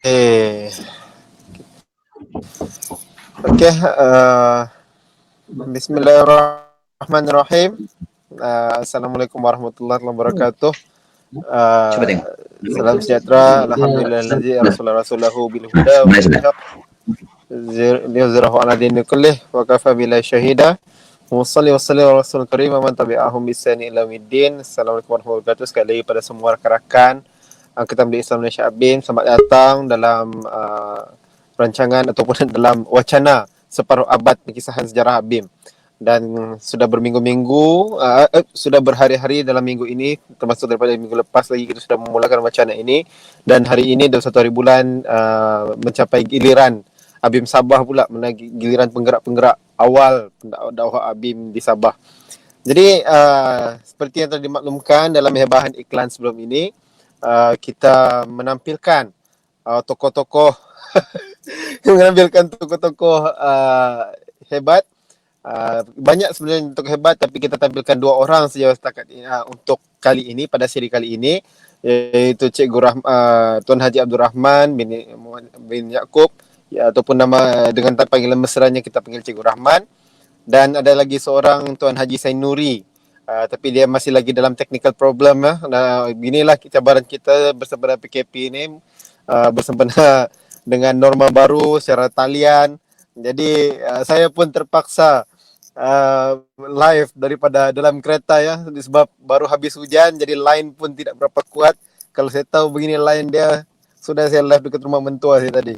Eh, Oke, Bismillahirrahmanirrahim. Assalamualaikum warahmatullahi wabarakatuh. Coba tengok. Salam sejahtera. Alhamdulillahillazi arsala rasulahu bil huda wa dinil haq liyuzhirahu ala dini kullih wa kafa billahi syahida. Wassalli wassallim ala rasul karim wa man tabi'ahum bi ihsani ila yaumiddin. Assalamualaikum warahmatullahi wabarakatuh. Sekali lagi pada semua rakan-rakan Angkatan Budi Islam Malaysia ABIM, selamat datang dalam rancangan ataupun dalam wacana separuh abad penkisahan sejarah ABIM. Dan sudah berminggu-minggu, sudah berhari-hari dalam minggu ini, termasuk daripada minggu lepas lagi kita sudah memulakan wacana ini. Dan hari ini 21 hari bulan mencapai giliran ABIM Sabah pula, giliran penggerak-penggerak awal dakwah ABIM di Sabah. Jadi seperti yang telah dimaklumkan dalam hebahan iklan sebelum ini, kita menampilkan tokoh-tokoh menampilkan tokoh-tokoh hebat. Banyak sebenarnya tokoh hebat, tapi kita tampilkan dua orang saja setakat ini, untuk kali ini, pada siri kali ini, iaitu Tuan Haji Abdul Rahman bin Yaakob, ya, ataupun nama dengan panggilan mesranya kita panggil Cikgu Rahman. Dan ada lagi seorang Tuan Haji Sain Nuri, tapi dia masih lagi dalam technical problem. Beginilah cabaran kita bersama PKP ini, bersempena dengan norma baru secara talian. Jadi saya pun terpaksa live daripada dalam kereta, ya, sebab baru habis hujan, jadi line pun tidak berapa kuat. Kalau saya tahu begini line dia, sudah saya live dekat rumah mentua saya tadi.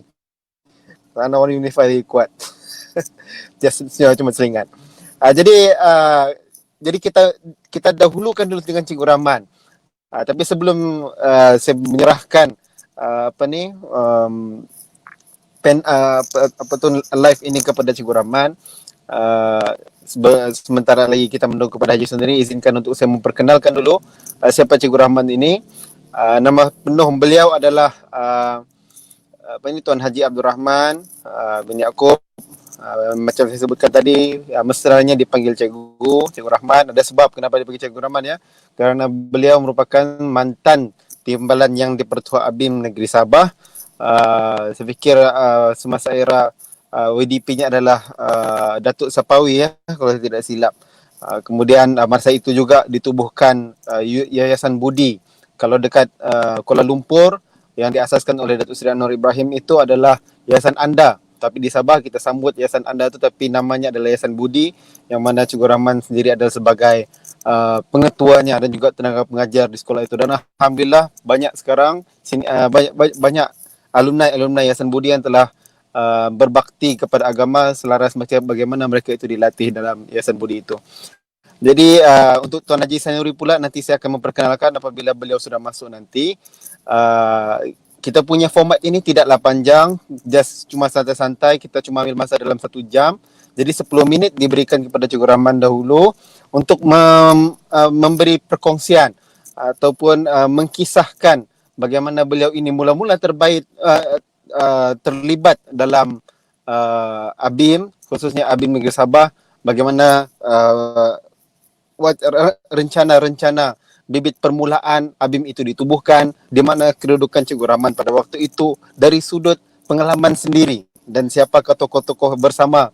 Karena orang Unify kuat. Cuma selingan. Jadi kita dahulukan dulu dengan Cikgu Rahman. Tapi sebelum saya menyerahkan apa ni apa tu live ini kepada Cikgu Rahman. Sementara lagi kita menunggu kepada Haji sendiri, izinkan untuk saya memperkenalkan dulu siapa Cikgu Rahman ini. Nama penuh beliau adalah apa ini, Tuan Haji Abdul Rahman bin Yaakob. Macam saya sebutkan tadi, mesranya dipanggil Cikgu Rahman. Ada sebab kenapa dipanggil Cikgu Rahman ya, kerana beliau merupakan mantan timbalan yang di-Pertua ABIM Negeri Sabah. Saya fikir semasa era WDP-nya adalah Datuk Sapawi ya, kalau saya tidak silap. Kemudian masa itu juga ditubuhkan Yayasan Budi. Kalau dekat Kuala Lumpur, yang diasaskan oleh Datuk Seri Anwar Ibrahim itu adalah Yayasan Anda. Tapi di Sabah kita sambut Yayasan Anda itu, tapi namanya adalah Yayasan Budi, yang mana Cikgu Rahman sendiri adalah sebagai pengetuanya dan juga tenaga pengajar di sekolah itu. Dan alhamdulillah banyak sekarang banyak alumni Yayasan Budi yang telah berbakti kepada agama selaras macam bagaimana mereka itu dilatih dalam Yayasan Budi itu. Jadi untuk Tuan Haji Sanuri pula nanti saya akan memperkenalkan apabila beliau sudah masuk nanti. Kita punya format ini tidaklah panjang, just cuma santai-santai, kita cuma ambil masa dalam 1 jam. Jadi 10 minit diberikan kepada Cikgu Rahman dahulu untuk memberi perkongsian ataupun mengkisahkan bagaimana beliau ini mula-mula terlibat dalam ABIM, khususnya ABIM Negeri Sabah, bagaimana rencana-rencana bibit permulaan ABIM itu ditubuhkan, di mana kedudukan Cikgu Rahman pada waktu itu dari sudut pengalaman sendiri dan siapakah tokoh-tokoh bersama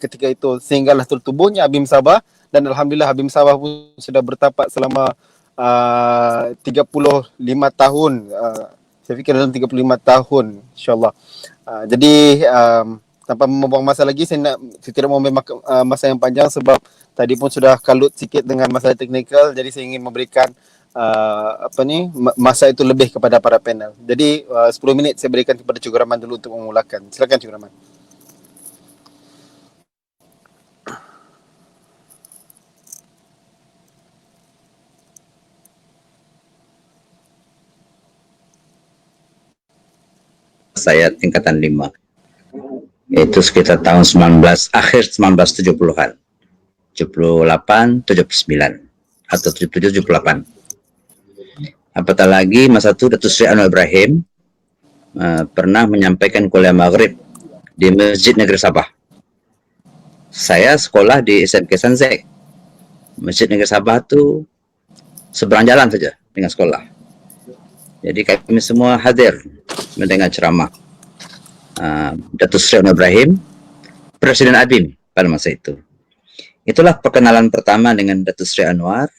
ketika itu sehinggalah tertubuhnya ABIM Sabah. Dan alhamdulillah ABIM Sabah pun sudah bertapak selama 35 tahun, saya fikir dalam 35 tahun insyaAllah. Jadi tanpa membuang masa lagi, saya tidak mau memakan masa yang panjang sebab tadi pun sudah kalut sikit dengan masalah teknikal. Jadi saya ingin memberikan masa itu lebih kepada para panel. Jadi 10 minit saya berikan kepada Cikgu Rahman dulu untuk memulakan. Silakan Cikgu Rahman. Saya tingkatan 5. Itu sekitar tahun akhir 1970-an. 78, 79 atau 77, 78. Apatah lagi masa itu Datuk Seri Anwar Ibrahim pernah menyampaikan kuliah maghrib di Masjid Negeri Sabah. Saya sekolah di SMK Sanzek. Masjid Negeri Sabah itu seberang jalan saja dengan sekolah. Jadi kami semua hadir mendengar ceramah Datuk Seri Anwar Ibrahim, Presiden ABIM pada masa itu. Itulah perkenalan pertama dengan Datuk Seri Anwar,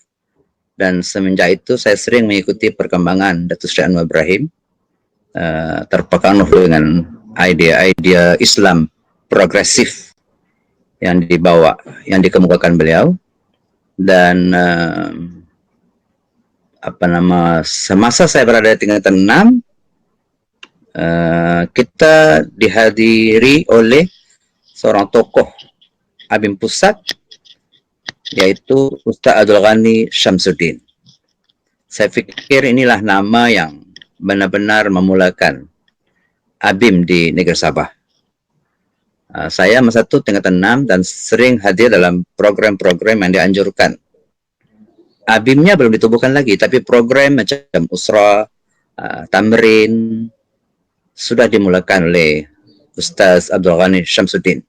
dan semenjak itu saya sering mengikuti perkembangan Datuk Seri Anwar Ibrahim, terpengaruh dengan idea-idea Islam progresif yang dibawa, yang dikemukakan beliau. Dan semasa saya berada di tingkatan 6, kita dihadiri oleh seorang tokoh ABIM Pusat, yaitu Ustaz Abdul Ghani Syamsuddin. Saya fikir inilah nama yang benar-benar memulakan ABIM di Negeri Sabah. Saya masa itu tingkatan 6 dan sering hadir dalam program-program yang dianjurkan. ABIM-nya belum ditubuhkan lagi, tapi program macam Usra, Tamrin sudah dimulakan oleh Ustaz Abdul Ghani Syamsuddin.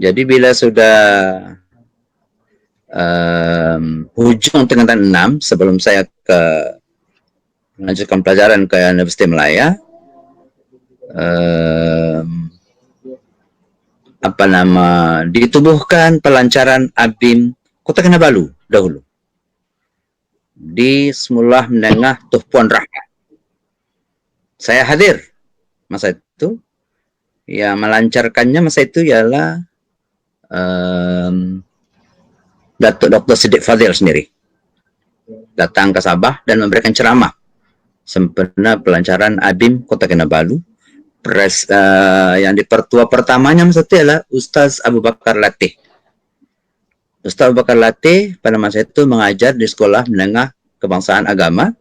Jadi bila sudah hujung tingkatan 6, sebelum saya melanjutkan pelajaran ke Universiti Malaya, ditubuhkan pelancaran ABIM Kota Kinabalu dahulu di Semula Menengah Tuh Puan Rahmat. Saya hadir masa itu. Yang melancarkannya masa itu ialah Datuk Dr. Siddiq Fadil sendiri datang ke Sabah dan memberikan ceramah sempena pelancaran ABIM Kota Kinabalu. Yang dipertua pertamanya masa itu adalah Ustaz Abu Bakar Latih. Ustaz Abu Bakar Latih pada masa itu mengajar di Sekolah Menengah Kebangsaan Agama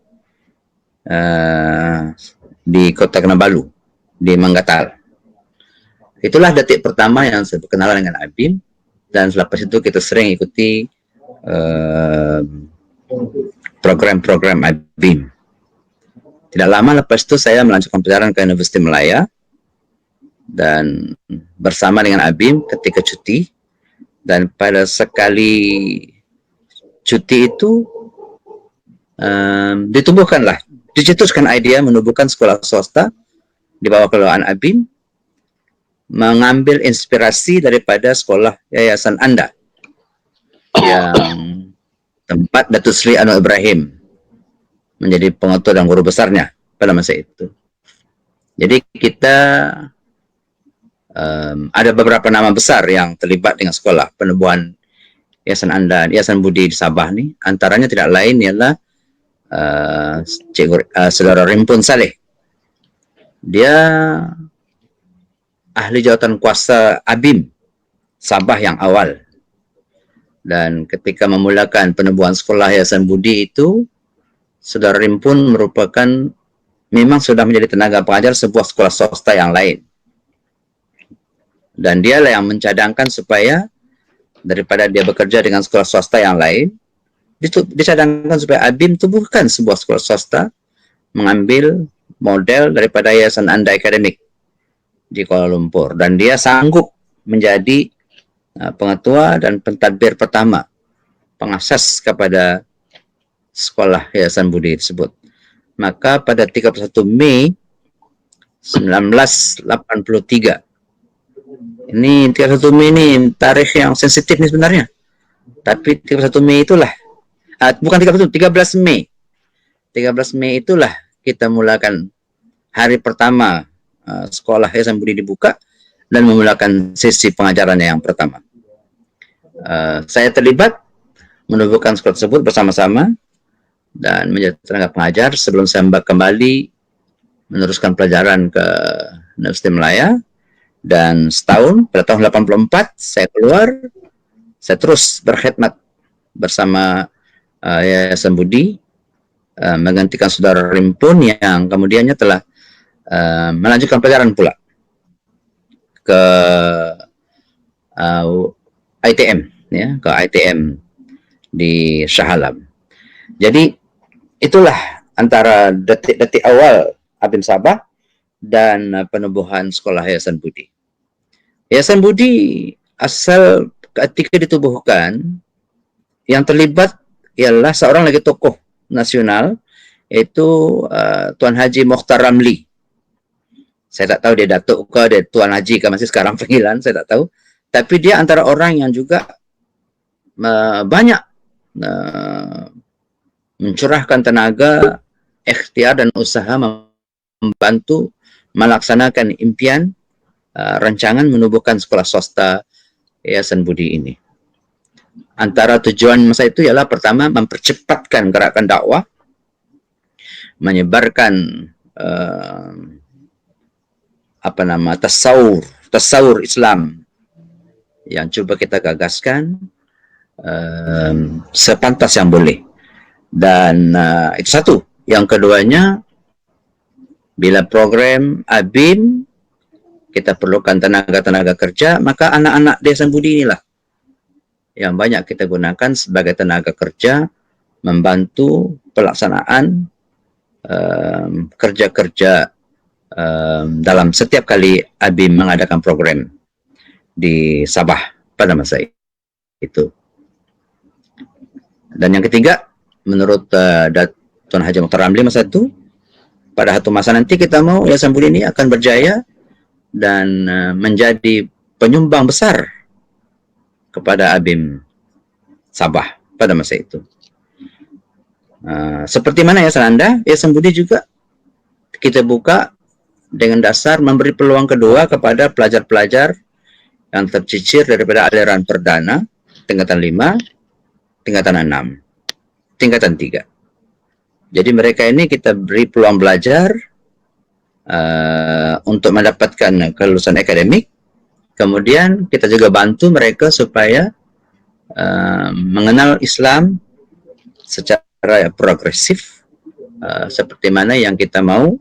di Kota Kinabalu, di Manggatal. Itulah detik pertama yang saya berkenalan dengan ABIM, dan selepas itu kita sering ikuti program-program ABIM. Tidak lama lepas itu saya melanjutkan perjalanan ke Universiti Malaya, dan bersama dengan ABIM ketika cuti, dan pada sekali cuti itu dicetuskan idea menubuhkan sekolah swasta di bawah kelolaan ABIM, mengambil inspirasi daripada sekolah Yayasan Anda yang tempat Datuk Seri Anwar Ibrahim menjadi pengetua dan guru besarnya pada masa itu. Jadi kita ada beberapa nama besar yang terlibat dengan sekolah penubuhan Yayasan Anda, Yayasan Budi di Sabah ni. Antaranya tidak lain ialah Saudara Rimpun Saleh. Dia ahli jawatan kuasa ABIM Sabah yang awal. Dan ketika memulakan penubuhan sekolah Yayasan Budi itu, Saudara Rimpun merupakan memang sudah menjadi tenaga pengajar sebuah sekolah swasta yang lain. Dan dialah yang mencadangkan supaya daripada dia bekerja dengan sekolah swasta yang lain, dicadangkan supaya ABIM tubuhkan sebuah sekolah swasta mengambil model daripada Yayasan Anda Akademik di Kuala Lumpur, dan dia sanggup menjadi pengetua dan pentadbir pertama pengasas kepada sekolah Yayasan Budi tersebut. Maka pada 31 Mei 1983, ini 31 Mei ini tarikh yang sensitif nih sebenarnya, tapi 31 Mei itulah bukan 13 Mei 13 Mei itulah kita mulakan hari pertama sekolah Yayasan Budi dibuka dan memulakan sesi pengajarannya yang pertama. Saya terlibat menubuhkan sekolah tersebut bersama-sama dan menjadi tenaga pengajar sebelum saya kembali meneruskan pelajaran ke Universiti Malaya. Dan setahun, pada tahun 84 saya keluar, saya terus berkhidmat bersama Yayasan Budi, menggantikan Saudara Rimpun yang kemudiannya telah melanjutkan pelajaran pula ke ITM, ya, ke ITM di Shah Alam. Jadi itulah antara detik-detik awal ABIM Sabah dan penubuhan sekolah Yayasan Budi. Yayasan Budi asal ketika ditubuhkan, yang terlibat ialah seorang lagi tokoh nasional, yaitu Tuan Haji Mokhtar Ramli. Saya tak tahu dia Datuk ke, dia Tuan Haji ke masih sekarang panggilan, saya tak tahu. Tapi dia antara orang yang juga banyak mencurahkan tenaga, ikhtiar dan usaha membantu melaksanakan impian rancangan menubuhkan sekolah swasta Yayasan Budi ini. Antara tujuan masa itu ialah pertama mempercepatkan gerakan dakwah, menyebarkan tasawur Islam yang coba kita gagaskan sepantas yang boleh. Dan itu satu. Yang keduanya, bila program ABIM kita perlukan tenaga-tenaga kerja, maka anak-anak Yayasan Budi inilah yang banyak kita gunakan sebagai tenaga kerja membantu pelaksanaan kerja-kerja dalam setiap kali ABIM mengadakan program di Sabah pada masa itu. Dan yang ketiga, menurut Tuan Haji Mokhtar Ramli masa itu, pada satu masa nanti kita mau Yayasan Budi ini akan berjaya dan menjadi penyumbang besar kepada ABIM Sabah pada masa itu. Seperti mana Yayasan Anda, Yayasan Budi juga kita buka dengan dasar memberi peluang kedua kepada pelajar-pelajar yang tercicir daripada aliran perdana, tingkatan 5, tingkatan 6, tingkatan 3. Jadi mereka ini kita beri peluang belajar untuk mendapatkan kelulusan akademik. Kemudian kita juga bantu mereka supaya mengenal Islam secara progresif seperti mana yang kita mau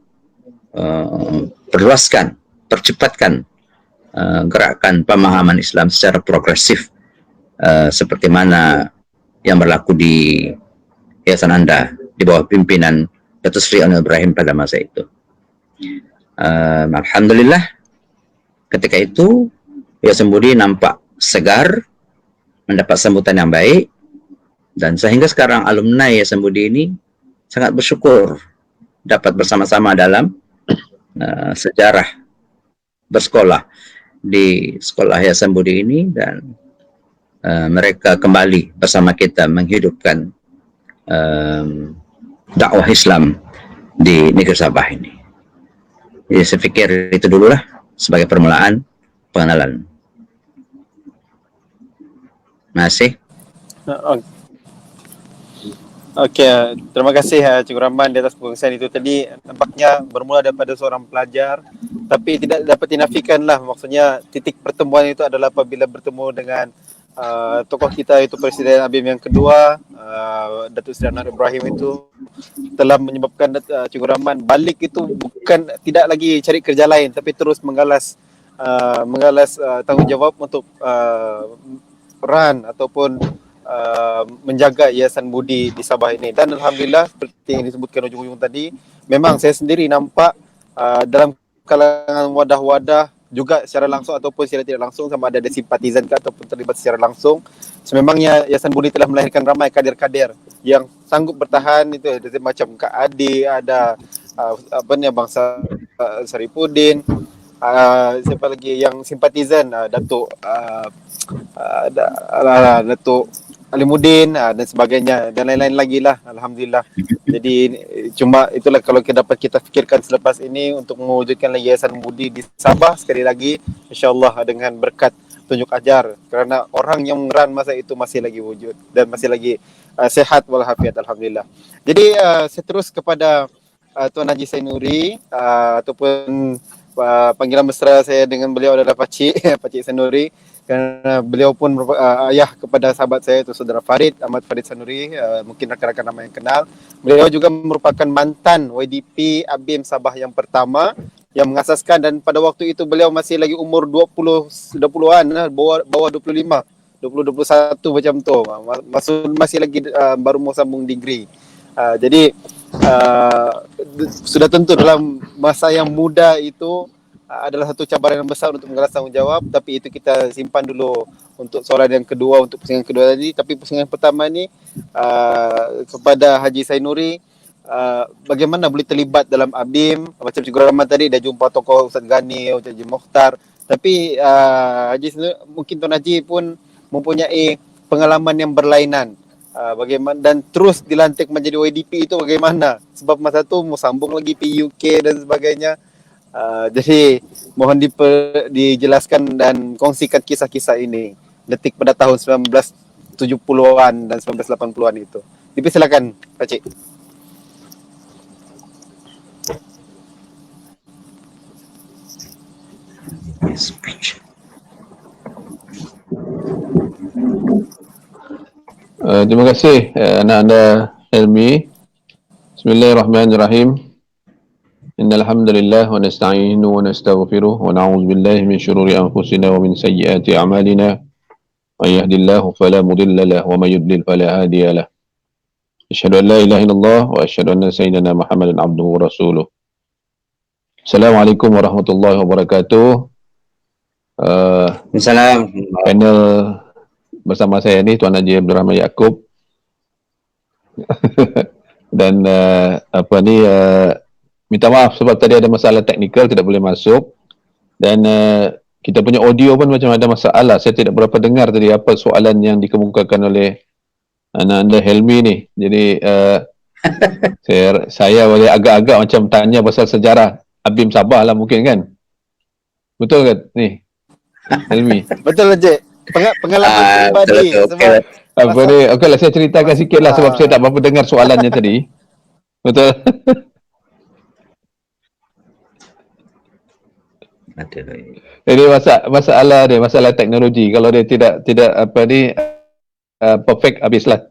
perluaskan, percepatkan gerakan pemahaman Islam secara progresif, seperti mana yang berlaku di Yayasan Anda di bawah pimpinan Datuk Seri Anwar Ibrahim pada masa itu. Alhamdulillah, ketika itu Yayasan Budi nampak segar, mendapat sambutan yang baik, dan sehingga sekarang alumni Yayasan Budi ini sangat bersyukur dapat bersama-sama dalam sejarah bersekolah di sekolah Yayasan Budi ini, dan mereka kembali bersama kita menghidupkan dakwah Islam di negeri Sabah ini. Jadi saya pikir itu dululah sebagai permulaan pengenalan. Masih. Okey, terima kasih Cikgu Rahman di atas pembahasan itu tadi. Nampaknya bermula daripada seorang pelajar, tapi tidak dapat dinafikan lah, maksudnya titik pertemuan itu adalah apabila bertemu dengan tokoh kita, itu Presiden ABIM yang kedua, Datuk Seri Anwar Ibrahim, itu telah menyebabkan Cikgu Rahman balik itu bukan tidak lagi cari kerja lain, tapi terus menggalas tanggungjawab untuk run ataupun menjaga Yayasan Budi di Sabah ini. Dan alhamdulillah, seperti yang disebutkan ujung-ujung tadi, memang saya sendiri nampak dalam kalangan wadah-wadah juga secara langsung ataupun secara tidak langsung, sama ada simpatisan ke ataupun terlibat secara langsung, sememangnya Yayasan Budi telah melahirkan ramai kader-kader yang sanggup bertahan. Itu macam Kak Adi, ada Bang Saripudin, siapa lagi yang simpatisan, Datuk Datuk Alimuddin dan sebagainya, dan lain-lain lagi lah, alhamdulillah. Jadi cuma itulah kalau dapat kita fikirkan selepas ini untuk mewujudkan Yayasan Budi di Sabah sekali lagi, insya-Allah dengan berkat tunjuk ajar, kerana orang yang run masa itu masih lagi wujud dan masih lagi sehat walafiat, alhamdulillah. Jadi saya terus kepada Tuan Haji Sainuri, ataupun panggilan mesra saya dengan beliau adalah Pakcik Pakcik Sainuri, kerana beliau pun ayah kepada sahabat saya, itu Saudara Farid, Ahmad Farid Sainuri, mungkin rakan-rakan ramai yang kenal. Beliau juga merupakan mantan YDP ABIM Sabah yang pertama yang mengasaskan, dan pada waktu itu beliau masih lagi umur 20-an, bawah 25, 20-21 macam tu. Masih lagi baru mau sambung degree. Jadi sudah tentu dalam masa yang muda itu adalah satu cabaran yang besar untuk menggalas tanggungjawab, tapi itu kita simpan dulu untuk soalan yang kedua, untuk pusingan kedua tadi. Tapi pusingan pertama ni kepada Haji Sainuri, bagaimana boleh terlibat dalam ABIM? Macam Cikgu Rahman tadi dah jumpa tokoh Ustaz Ghani, Ustaz Haji Mokhtar, tapi Haji Sainuri, mungkin Tuan Haji pun mempunyai pengalaman yang berlainan. Bagaimana dan terus dilantik menjadi YDP itu bagaimana? Sebab masa tu mau sambung lagi PUK dan sebagainya. Jadi mohon dijelaskan dan kongsikan kisah-kisah ini, detik pada tahun 1970-an dan 1980-an itu. Silakan Pakcik. Terima kasih anak anda Helmi. Bismillahirrahmanirrahim. Innal hamdalillah wa nasta'inu wa nastaghfiruh wa na'udzu billahi min shururi anfusina wa min sayyiati a'malina. May yahdihillahu fala mudilla lahu wa may yudlil fala hadiya lahu. Asyhadu an la ilaha illallah wa asyhadu anna sayyidina Muhammadan abduhu wa rasuluh. Assalamualaikum warahmatullahi wabarakatuh. Assalamualaikum. Panel bersama saya ni Tuan Haji Abdul Rahman Yaakob dan minta maaf sebab tadi ada masalah teknikal, tidak boleh masuk, dan kita punya audio pun macam ada masalah. Saya tidak berapa dengar tadi apa soalan yang dikemukakan oleh anak anda Helmi ni. Jadi saya boleh agak-agak macam tanya pasal sejarah ABIM Sabah lah mungkin kan. Betul kan ni Helmi? Betul je. Pengalaman peribadi sebab apa ni, okeylah saya ceritakan sikit lah sebab saya tak berapa dengar soalannya tadi. Betul. Jadi masalah teknologi, kalau dia tidak apa ni perfect habislah.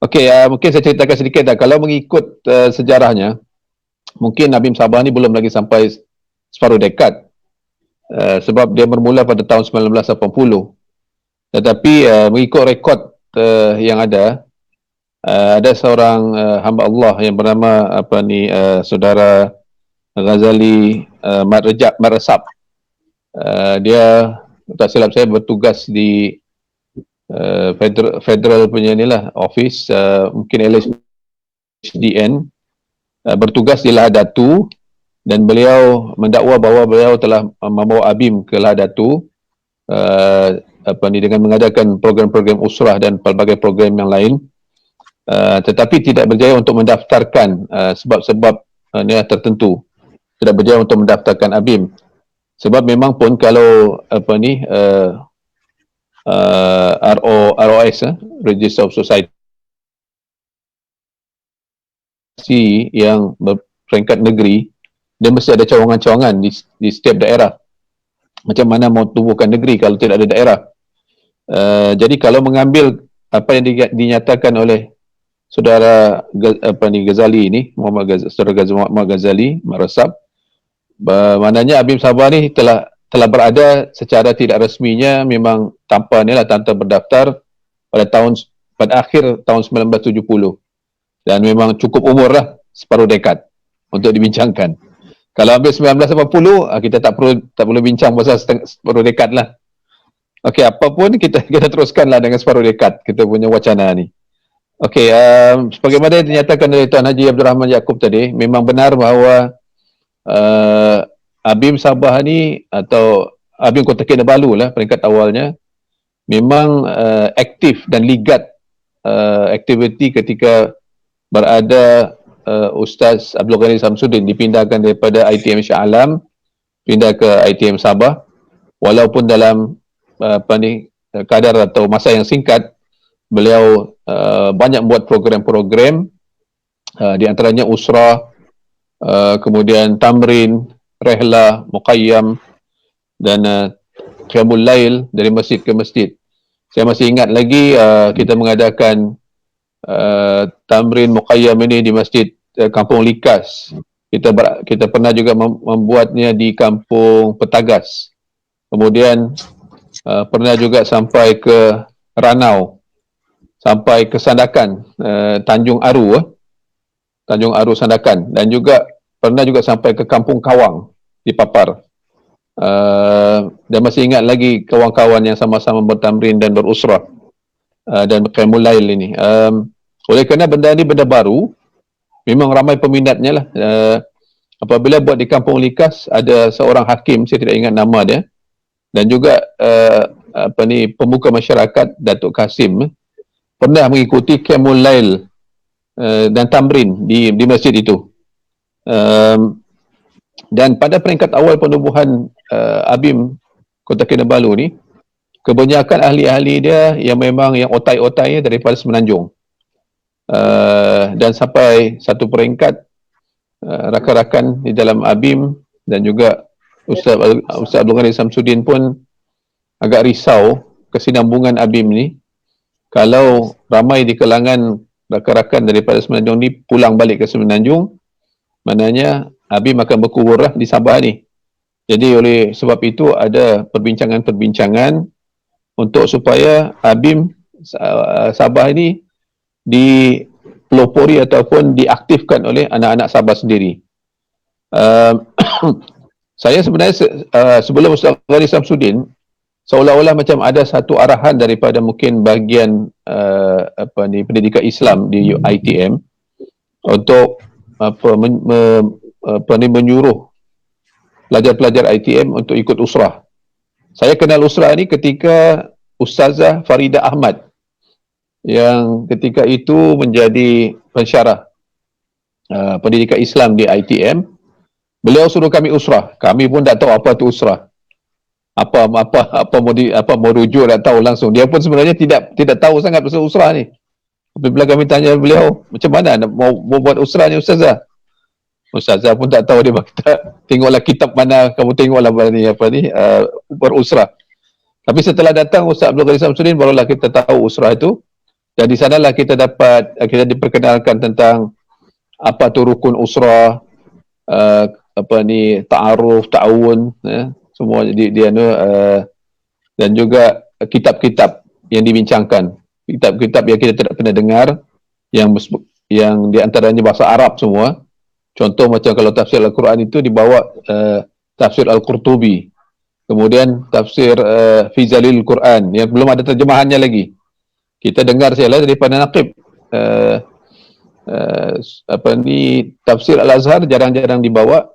Okey, mungkin saya ceritakan sedikit dah. Kalau mengikut sejarahnya, mungkin Abim Sabah ni belum lagi sampai separuh dekad. Sebab dia bermula pada tahun 1980. Tetapi mengikut rekod yang ada seorang hamba Allah yang bernama saudara Ghazali Mat Resap. Dia, tak silap saya, bertugas di federal punya inilah office, mungkin LHDN, bertugas di Lahadatu, dan beliau mendakwa bahawa beliau telah membawa Abim ke Lahadatu dengan mengadakan program-program usrah dan pelbagai program yang lain, tetapi tidak berjaya untuk mendaftarkan sebab-sebab tertentu, tidak berjaya untuk mendaftarkan Abim. Sebab memang pun kalau ROS, Register of Society yang berperingkat negeri, dia mesti ada cawangan-cawangan di setiap daerah. Macam mana mau tubuhkan negeri kalau tidak ada daerah? Jadi kalau mengambil apa yang dinyatakan oleh saudara Ghazali ini, saudara Muhammad Ghazali Marasab, maknanya Abim Sabah ni telah berada secara tidak resminya, memang tanpa berdaftar pada akhir tahun 1970, dan memang cukup umur lah, separuh dekad untuk dibincangkan. Kalau ambil 1980, kita tak perlu bincang pasal separuh dekad lah. Okey, apapun kita teruskanlah dengan separuh dekad kita punya wacana ni. Okey, sebagaimana dinyatakan oleh Tuan Haji Abdul Rahman Yaakob tadi, memang benar bahawa Abim Sabah ni, atau Abim Kota Kinabalu lah peringkat awalnya, memang aktif dan ligat aktiviti ketika berada Ustaz Abdul Ghani Samsudin dipindahkan daripada ITM Shah Alam pindah ke ITM Sabah, walaupun dalam kadar atau masa yang singkat beliau banyak buat program-program, di antaranya usrah, kemudian tamrin, rehlah, muqayyam, dan qiyamul lail dari masjid ke masjid. Saya masih ingat lagi kita mengadakan tamrin muqayyam ini di masjid Kampung Likas. Kita pernah juga membuatnya di Kampung Petagas. Kemudian pernah juga sampai ke Ranau, sampai ke Sandakan, Tanjung Aru Sandakan, dan juga pernah juga sampai ke Kampung Kawang di Papar. Dan masih ingat lagi kawan-kawan yang sama-sama bertamrin dan berusrah dan qiyamul lail ini. Oleh kerana benda ni benda baru, memang ramai peminatnya lah. Apabila buat di Kampung Likas, ada seorang hakim, saya tidak ingat nama dia, dan juga pemuka masyarakat Datuk Kasim pernah mengikuti qiyamul lail dan tamrin di masjid itu. Dan pada peringkat awal penubuhan Abim Kota Kinabalu ni, kebanyakan ahli-ahli dia yang memang yang otai-otainya daripada Semenanjung. Dan sampai satu peringkat rakan-rakan di dalam Abim dan juga Ustaz Abdul Ghani Samsudin pun agak risau kesinambungan Abim ni. Kalau ramai di kalangan rakan-rakan daripada Semenanjung ni pulang balik ke Semenanjung, maknanya Abim akan berkubur lah di Sabah ni. Jadi oleh sebab itu ada perbincangan-perbincangan untuk supaya Abim Sabah ini dipelopori ataupun diaktifkan oleh anak-anak Sabah sendiri. Saya sebenarnya sebelum Ustaz Ghani Samsudin, seolah-olah macam ada satu arahan daripada mungkin bahagian pendidikan Islam di ITM untuk menyuruh pelajar-pelajar ITM untuk ikut usrah. Saya kenal usrah ni ketika Ustazah Farida Ahmad yang ketika itu menjadi pensyarah pendidikan Islam di ITM. Beliau suruh kami usrah. Kami pun tak tahu apa tu usrah. Apa mau rujuk, tak tahu langsung. Dia pun sebenarnya tidak tahu sangat pasal usrah ni. Apabila kami tanya beliau, macam mana mau buat usrah ni Ustazah? Ustazah pun tak tahu, dia berkata, tengoklah kitab mana kamu tengoklah berusrah. Tapi setelah datang Ustaz Abdul Ghani Samsudin, barulah kita tahu usrah itu Dan di sanalah kita diperkenalkan tentang apa tu rukun usrah, ta'aruf, ta'awun, semua dan juga kitab-kitab yang dibincangkan, kitab-kitab yang kita tidak pernah dengar, yang di antaranya bahasa Arab semua. Contoh macam kalau tafsir Al-Quran itu dibawa tafsir Al-Qurtubi, kemudian tafsir Fi Zalil Quran yang belum ada terjemahannya lagi. Kita dengar sajalah daripada Naqib. Tafsir Al-Azhar jarang-jarang dibawa.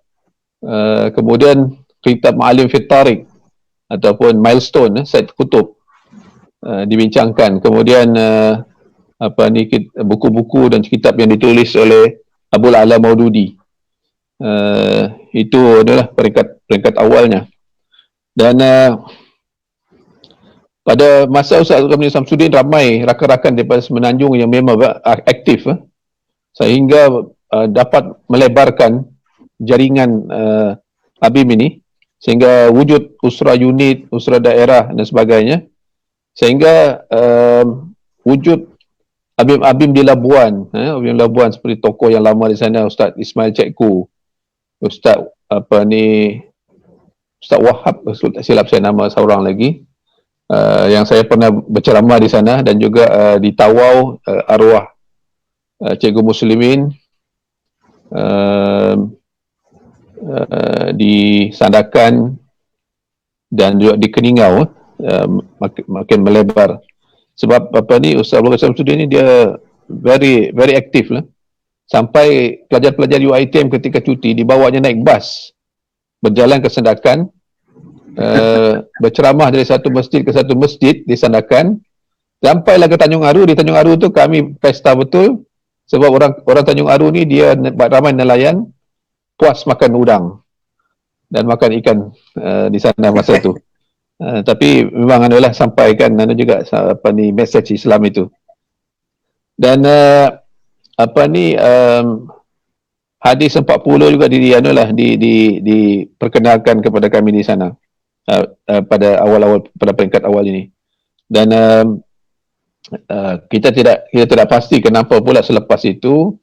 Kemudian kitab Ma'alim Fit Tariq ataupun Milestone, Said Qutub dibincangkan. Kemudian buku-buku dan kitab yang ditulis oleh Abul A'la Maududi. Itu adalah peringkat awalnya. Dan pada masa Ustaz Ramli Samsudin, ramai rakan-rakan daripada Semenanjung yang memang aktif, sehingga dapat melebarkan jaringan ABIM ini, sehingga wujud usrah unit, usrah daerah dan sebagainya, sehingga wujud ABIM di Labuan, ABIM Labuan seperti tokoh yang lama di sana, Ustaz Ismail Cikgu, Ustaz Wahab, tak silap saya nama seorang lagi, yang saya pernah berceramah di sana, dan juga di Tawau, arwah Cikgu Muslimin, di Sandakan, dan juga di Keningau, makin melebar. Sebab Ustaz Abdul Samsudin ni dia very aktif lah. Sampai pelajar-pelajar UiTM ketika cuti dibawanya naik bas berjalan ke Sandakan, berceramah dari satu masjid ke satu masjid di Sandakan, sampailah ke Tanjung Aru. Di Tanjung Aru tu kami pesta betul, sebab orang Tanjung Aru ni dia ramai nelayan, puas makan udang dan makan ikan di sana masa tu. Tapi memang adalah sampaikan juga message Islam itu. Dan hadis 40 juga diperkenalkan kepada kami di sana pada peringkat awal ini. Dan kita tidak pasti kenapa pula selepas itu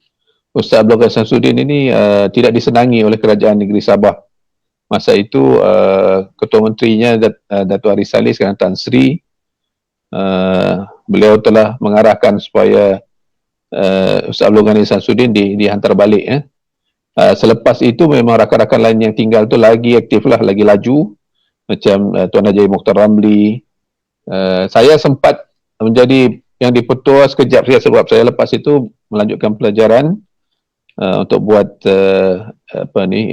Ustaz Abdul Qadir Samsudin ini tidak disenangi oleh kerajaan negeri Sabah. Masa itu Ketua Menterinya Datuk Aris Saleh, sekarang Tan Sri, beliau telah mengarahkan supaya Ustaz Abdul Ghani Samsudin dihantar balik. Selepas itu memang rakan-rakan lain yang tinggal tu lagi aktif lah, lagi laju, macam Tuan Haji Mokhtar Ramli. Saya sempat menjadi yang dipetua sekejap saja, sebab saya lepas itu melanjutkan pelajaran untuk buat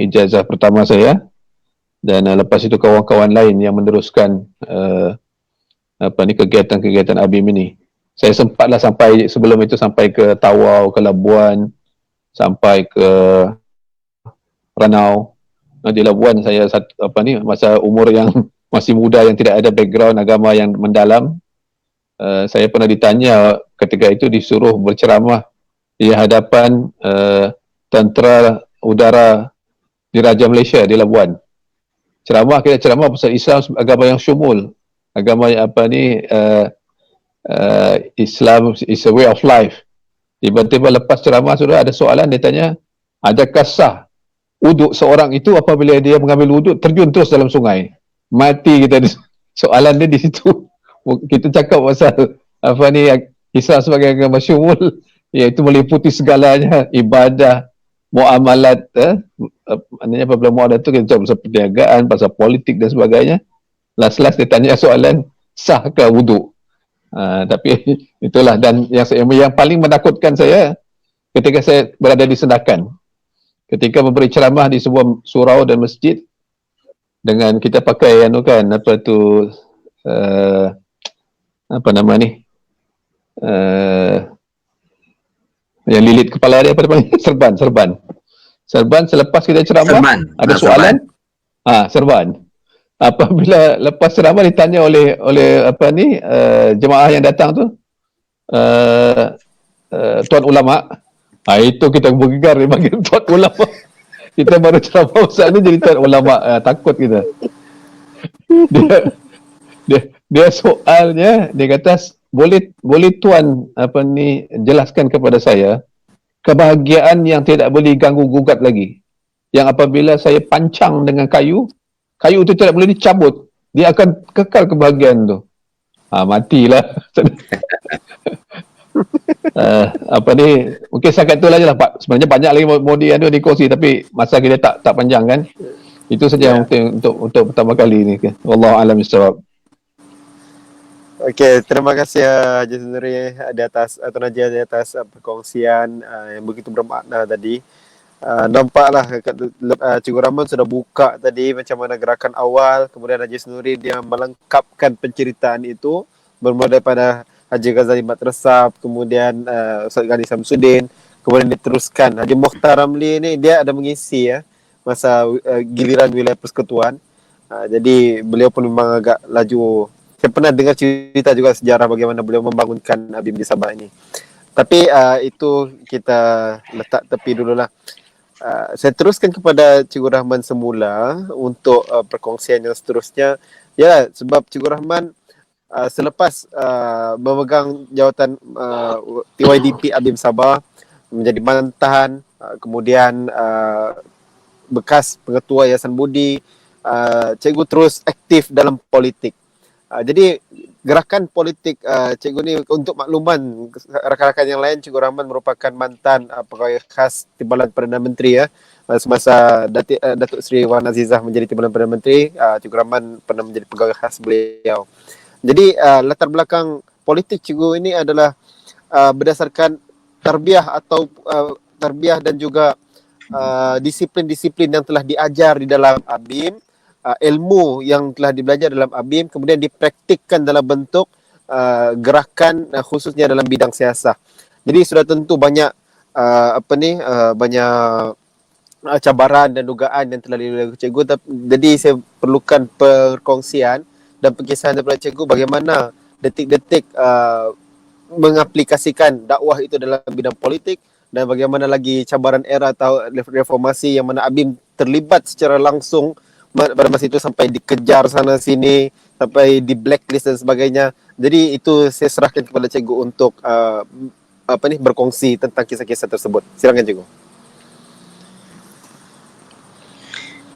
ijazah pertama saya, dan lepas itu kawan-kawan lain yang meneruskan kegiatan-kegiatan ABIM ini. Saya sempatlah sebelum itu sampai ke Tawau, ke Labuan, sampai ke Ranau. Di Labuan saya masa umur yang masih muda, yang tidak ada background agama yang mendalam. Saya pernah ditanya ketika itu, disuruh berceramah di hadapan tentera udara Diraja Malaysia di Labuan. Kita ceramah pasal Islam, agama yang syumul, agama yang Islam is a way of life. Tiba-tiba lepas ceramah sudah ada soalan, dia tanya, adakah sah wuduk seorang itu apabila dia mengambil wuduk terjun terus dalam sungai? Mati kita. Soalan dia di situ. Kita cakap pasal Islam sebagai agama syumul, iaitu meliputi segalanya, ibadah, muamalat, maknanya apabila muamalat itu kita cakap pasal perniagaan, pasal politik dan sebagainya. Last dia tanya soalan, sahkah wuduk? Tapi itulah. Dan yang paling menakutkan saya ketika saya berada di Sandakan, ketika memberi ceramah di sebuah surau dan masjid, dengan kita pakai yang lilit kepala dia, serban. Selepas kita ceramah ada soalan, serban. Apabila lepas ceramah ditanya oleh jemaah yang datang tu, tuan ulama, itu kita bergegar, dia panggil tuan ulama. Kita baru ceramah ustaz ni jadi tuan ulama, takut kita. Dia soalnya, dia kata boleh tuan jelaskan kepada saya kebahagiaan yang tidak boleh ganggu gugat lagi, yang apabila saya pancang dengan kayu itu tidak boleh dicabut, dia akan kekal kebahagiaan tu. Matilah. Mungkin setakat tu lah Pak. Sebenarnya banyak lagi mau dikongsi, tapi masa kita tak panjang kan. Itu saja yang penting untuk pertama kali ni. Wallahu a'lam bishawab. Okey, terima kasih Haji Nuri di atas atau Najia di atas perkongsian yang begitu bermakna tadi. Nampaklah Cikgu Rahman sudah buka tadi macam mana gerakan awal, kemudian Haji Nuri dia melengkapkan penceritaan itu bermula daripada Haji Ghazali Matresap, kemudian Ustaz Ghani Samsudin, kemudian diteruskan Haji Mokhtar Ramli ni dia ada mengisi masa giliran wilayah persekutuan. Jadi beliau pun memang agak laju. Saya pernah dengar cerita juga sejarah bagaimana beliau membangunkan ABIM di Sabah ini. Tapi itu kita letak tepi dululah. Saya teruskan kepada Cikgu Rahman semula untuk perkongsian yang seterusnya. Ya, sebab Cikgu Rahman selepas memegang jawatan TYDP ABIM Sabah, menjadi mantan, kemudian bekas pengetua Yayasan Budi, Cikgu terus aktif dalam politik. Jadi gerakan politik Cikgu ni, untuk makluman rakan-rakan yang lain, Cikgu Rahman merupakan mantan pegawai khas Timbalan Perdana Menteri semasa Datuk Seri Wan Azizah menjadi Timbalan Perdana Menteri. Cikgu Rahman pernah menjadi pegawai khas beliau. Jadi latar belakang politik Cikgu ini adalah berdasarkan tarbiyah atau tarbiyah dan juga disiplin-disiplin yang telah diajar di dalam ABIM, ilmu yang telah dibelajar dalam ABIM kemudian dipraktikkan dalam bentuk gerakan khususnya dalam bidang siasah. Jadi sudah tentu banyak banyak cabaran dan dugaan yang telah dilalui Cikgu. Jadi saya perlukan perkongsian dan pengisahan daripada Cikgu bagaimana detik-detik mengaplikasikan dakwah itu dalam bidang politik, dan bagaimana lagi cabaran era atau reformasi yang mana ABIM terlibat secara langsung pada masa itu sampai dikejar sana sini, sampai di blacklist dan sebagainya. Jadi itu saya serahkan kepada Cikgu untuk berkongsi tentang kisah-kisah tersebut. Silakan Cikgu.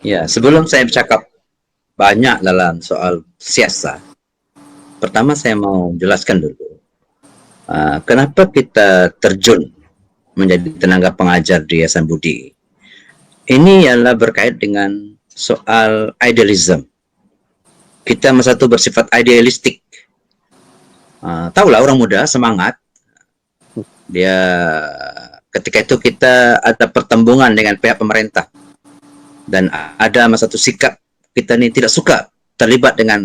Ya, sebelum saya bercakap banyak dalam soal siasat, pertama saya mau jelaskan dulu kenapa kita terjun menjadi tenaga pengajar di Yayasan Budi. Ini ialah berkait dengan soal idealism. Kita masa itu bersifat idealistik. Tahulah orang muda semangat. Dia ketika itu kita ada pertembungan dengan pihak pemerintah. Dan ada masa itu sikap kita ini tidak suka terlibat dengan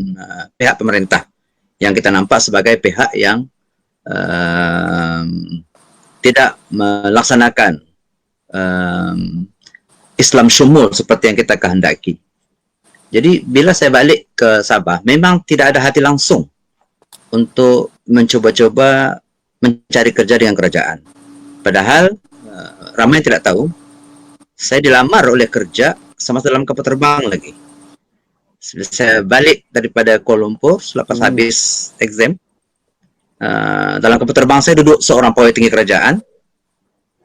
pihak pemerintah yang kita nampak sebagai pihak yang tidak melaksanakan Islam syumul seperti yang kita kehendaki. Jadi bila saya balik ke Sabah, memang tidak ada hati langsung untuk mencoba-coba mencari kerja dengan kerajaan. Padahal ramai tidak tahu, saya dilamar oleh kerja sama dalam kapal terbang lagi. Saya balik daripada Kuala Lumpur selepas habis exam. Dalam kapal terbang saya duduk seorang pegawai tinggi kerajaan.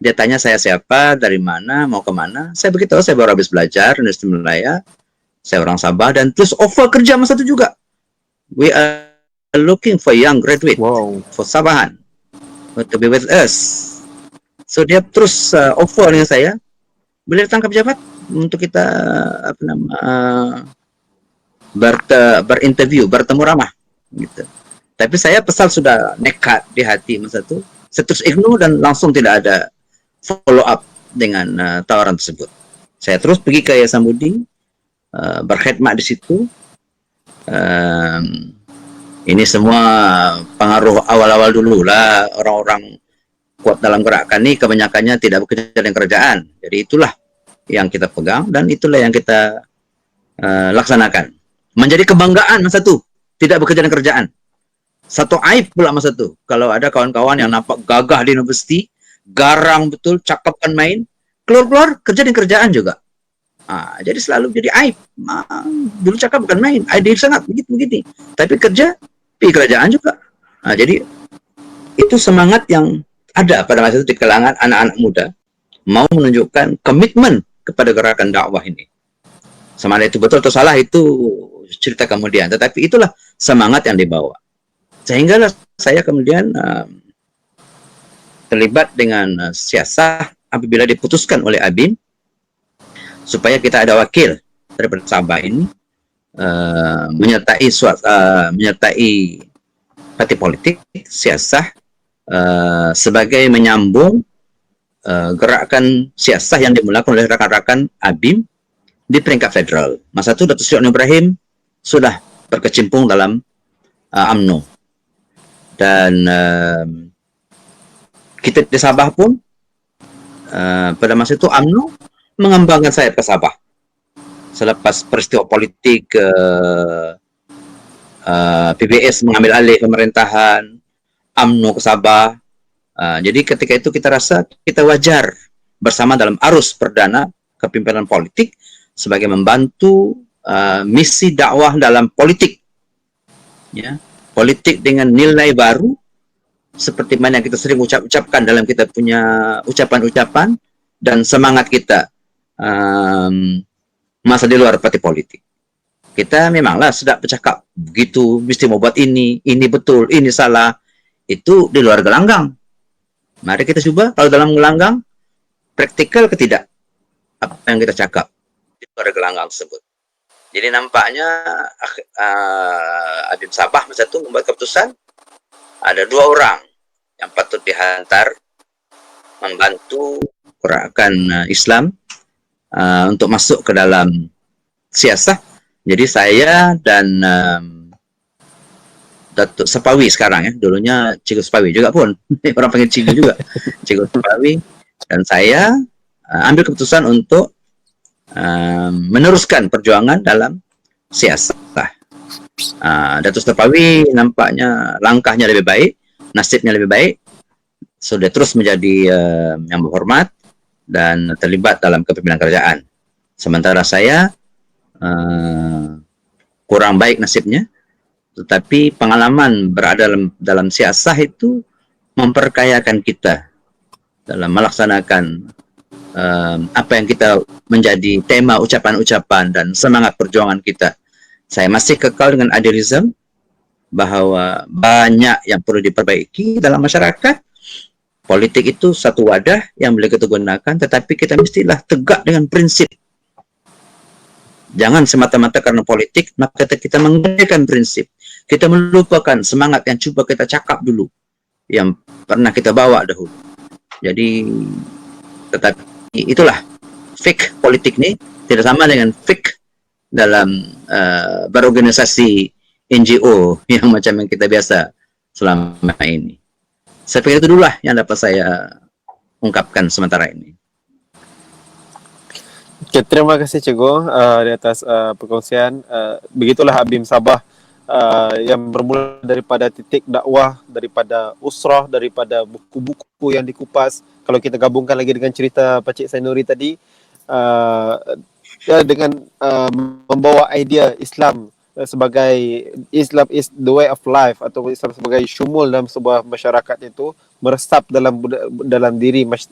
Dia tanya saya siapa, dari mana, mau ke mana. Saya beritahu saya baru habis belajar Universiti Malaya. Saya orang Sabah dan terus offer kerja masa itu juga. We are looking for young graduate for Sabahan to be with us. So dia terus offer dengan saya, boleh datang ke pejabat untuk kita berinterview, bertemu ramah gitu. Tapi saya pasal sudah nekat di hati masa itu, saya terus ignore dan langsung tidak ada follow up dengan tawaran tersebut. Saya terus pergi ke Yayasan Budi, berkhidmat di situ. Ini semua pengaruh awal-awal dulu lah. Orang-orang kuat dalam gerakan ini kebanyakannya tidak bekerja dengan kerajaan. Jadi itulah yang kita pegang dan itulah yang kita laksanakan. Menjadi kebanggaan masa itu, tidak bekerja dengan kerajaan. Satu aib pula masa itu, kalau ada kawan-kawan yang nampak gagah di universiti, garang betul, cakap kan main, keluar-keluar kerja dengan kerjaan juga. Jadi selalu jadi aib. Dulu cakap bukan main, ideal sangat begitu. Tapi kerja di kerajaan juga. Jadi itu semangat yang ada pada masa itu di kalangan anak-anak muda, mau menunjukkan komitmen kepada gerakan dakwah ini. Sama itu betul atau salah itu cerita kemudian, tetapi itulah semangat yang dibawa. Sehingga saya kemudian terlibat dengan siasah apabila diputuskan oleh ABIN supaya kita ada wakil daripada Sabah ini menyertai partai politik siasah sebagai menyambung gerakan siasah yang dimulakan oleh rekan-rekan ABIN di peringkat federal. Masa itu Datuk Seri Anwar Ibrahim sudah berkecimpung dalam UMNO, dan kita di Sabah pun pada masa itu UMNO mengembangkan sayap ke Sabah. Selepas peristiwa politik PBS mengambil alih pemerintahan, UMNO ke Sabah. Jadi ketika itu kita rasa kita wajar bersama dalam arus perdana kepimpinan politik sebagai membantu misi dakwah dalam politik, ya, politik dengan nilai baru seperti mana yang kita sering ucapkan dalam kita punya ucapan-ucapan dan semangat kita masa di luar partai politik. Kita memanglah sedap bercakap begitu, mesti mau buat ini betul, ini salah, itu di luar gelanggang. Mari kita coba kalau dalam gelanggang praktikal ke tidak apa yang kita cakap di luar gelanggang tersebut. Jadi nampaknya ABIN Sabah masa itu membuat keputusan ada 2 orang yang patut dihantar membantu gerakan Islam untuk masuk ke dalam siasah. Jadi saya dan Datuk Sepawi sekarang, ya, dulunya Cikgu Sepawi juga pun orang panggil Cikgu juga, Cikgu Sepawi, dan saya ambil keputusan untuk meneruskan perjuangan dalam siasah. Datuk Sepawi nampaknya langkahnya lebih baik, nasibnya lebih baik, sudah terus menjadi yang berhormat dan terlibat dalam kepemimpinan kerajaan. Sementara saya kurang baik nasibnya, tetapi pengalaman berada dalam siasah itu memperkayakan kita dalam melaksanakan apa yang kita menjadi tema ucapan-ucapan dan semangat perjuangan kita. Saya masih kekal dengan idealisme bahwa banyak yang perlu diperbaiki dalam masyarakat. Politik itu satu wadah yang boleh kita gunakan, tetapi kita mestilah tegak dengan prinsip. Jangan semata-mata karena politik, maka kita menggunakan prinsip. Kita melupakan semangat yang coba kita cakap dulu, yang pernah kita bawa dahulu. Jadi, tetapi itulah fake politik ini tidak sama dengan fake dalam berorganisasi NGO yang macam yang kita biasa selama ini. Saya pikir itu dululah yang dapat saya ungkapkan sementara ini. Okay, terima kasih Cikgu di atas perkongsian. Begitulah ABIN Sabah yang bermula daripada titik dakwah, daripada usrah, daripada buku-buku yang dikupas. Kalau kita gabungkan lagi dengan cerita Pakcik Sainuri tadi, dengan membawa idea Islam sebagai Islam is the way of life, atau Islam sebagai syumul dalam sebuah masyarakat itu meresap dalam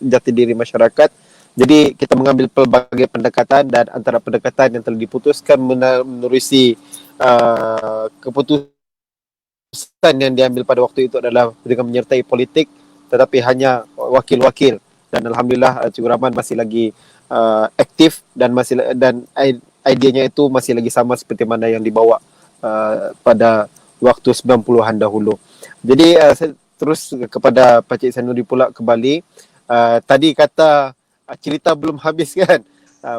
jati diri masyarakat. Jadi kita mengambil pelbagai pendekatan, dan antara pendekatan yang telah diputuskan menerusi keputusan yang diambil pada waktu itu adalah dengan menyertai politik, tetapi hanya wakil-wakil. Dan alhamdulillah Cikgu Rahman masih lagi aktif dan idenya itu masih lagi sama seperti mana yang dibawa pada waktu 90-an dahulu. Jadi saya terus kepada Pakcik Sainuri pula kembali. Tadi kata cerita belum habis kan,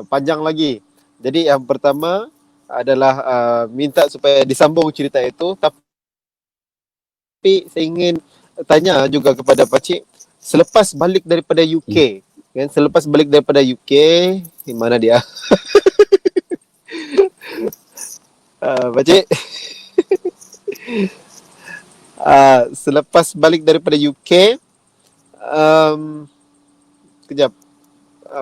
panjang lagi. Jadi yang pertama adalah minta supaya disambung cerita itu, tapi saya ingin tanya juga kepada Pakcik, selepas balik daripada UK, kan, selepas balik daripada UK, di mana dia? Pakcik, selepas balik daripada UK, kejap,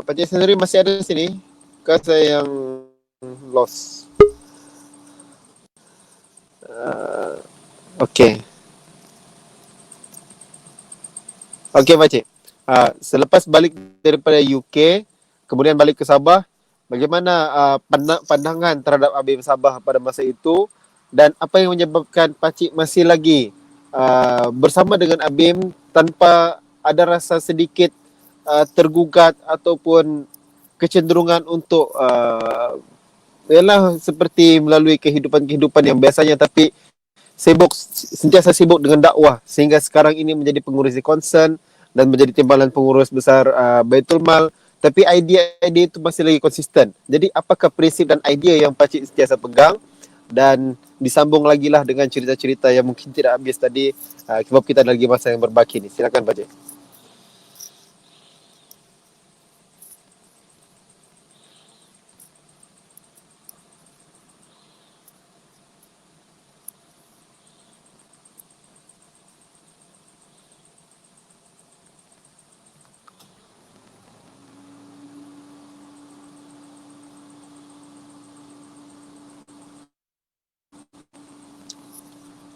Pakcik sendiri masih ada di sini? Ke saya yang lost. Okay. Okey Pakcik. Selepas balik daripada UK, kemudian balik ke Sabah, bagaimana pandangan terhadap ABIM Sabah pada masa itu dan apa yang menyebabkan Pakcik masih lagi bersama dengan ABIM tanpa ada rasa sedikit tergugat ataupun kecenderungan untuk ialah seperti melalui kehidupan-kehidupan yang biasanya, tapi sentiasa sibuk dengan dakwah sehingga sekarang ini menjadi pengurus di concern dan menjadi timbalan pengurus besar Baitul Mal, tapi idea-idea itu masih lagi konsisten. Jadi apakah prinsip dan idea yang Pakcik sentiasa pegang, dan disambung lagi lah dengan cerita-cerita yang mungkin tidak habis tadi, sebab kita ada lagi masa yang berbaki ni. Silakan Pakcik.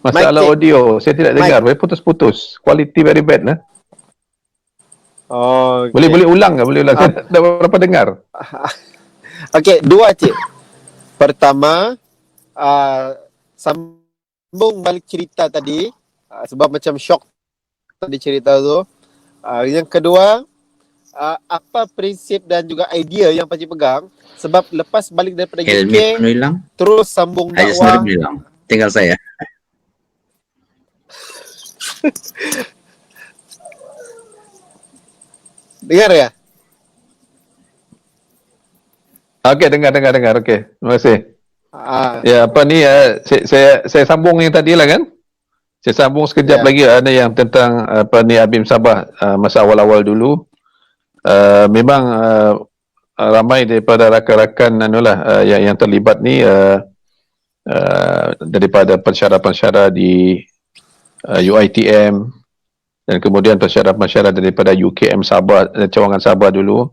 Masalah Mic check. audio, saya tidak dengar. Boleh putus-putus. Quality very bad lah. Oh, okay. Boleh ulang ke? Boleh ulang. Saya tak berapa dengar. Okey, dua cik. Pertama, sambung balik cerita tadi, sebab macam shock tadi cerita tu. Yang kedua, apa prinsip dan juga idea yang Pakcik pegang, sebab lepas balik daripada Helmi UK pun hilang. terus sambung Aja dakwah. sendiri pun hilang. Tinggal saya. Dengar ya? Okey, dengar. Okey, terima kasih. Ah, Ya, apa ni, saya sambung yang tadi lah kan? Saya sambung sekejap Ya. lagi, ada yang tentang apa ni ABIM Sabah masa awal-awal dulu. Memang ramai daripada rakan-rakan yang terlibat ni daripada pensyarah-pensyarah di UiTM, dan kemudian pensyarah-pensyarah daripada UKM Sabah, cawangan Sabah dulu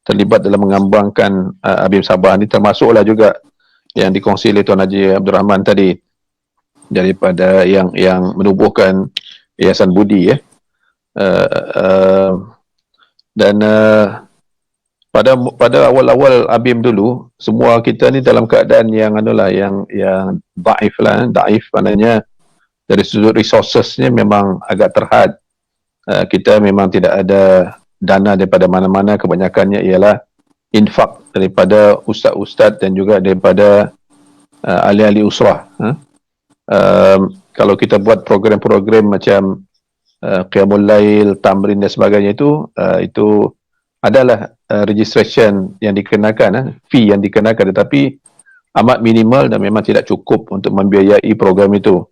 terlibat dalam mengembangkan ABIM Sabah ni, termasuklah juga yang dikongsi oleh Tuan Haji Abdul Rahman tadi daripada yang menubuhkan Yayasan Budi ya. Dan pada awal-awal ABIM dulu, semua kita ni dalam keadaan yang yang daif maknanya dari sudut resourcesnya memang agak terhad. Kita memang tidak ada dana daripada mana-mana, kebanyakannya ialah infak daripada ustaz-ustaz dan juga daripada ahli-ahli usrah. Kalau kita buat program-program macam Qiyamul Lail, Tamrin dan sebagainya itu adalah registration yang dikenakan, fee yang dikenakan, tetapi amat minimal dan memang tidak cukup untuk membiayai program itu.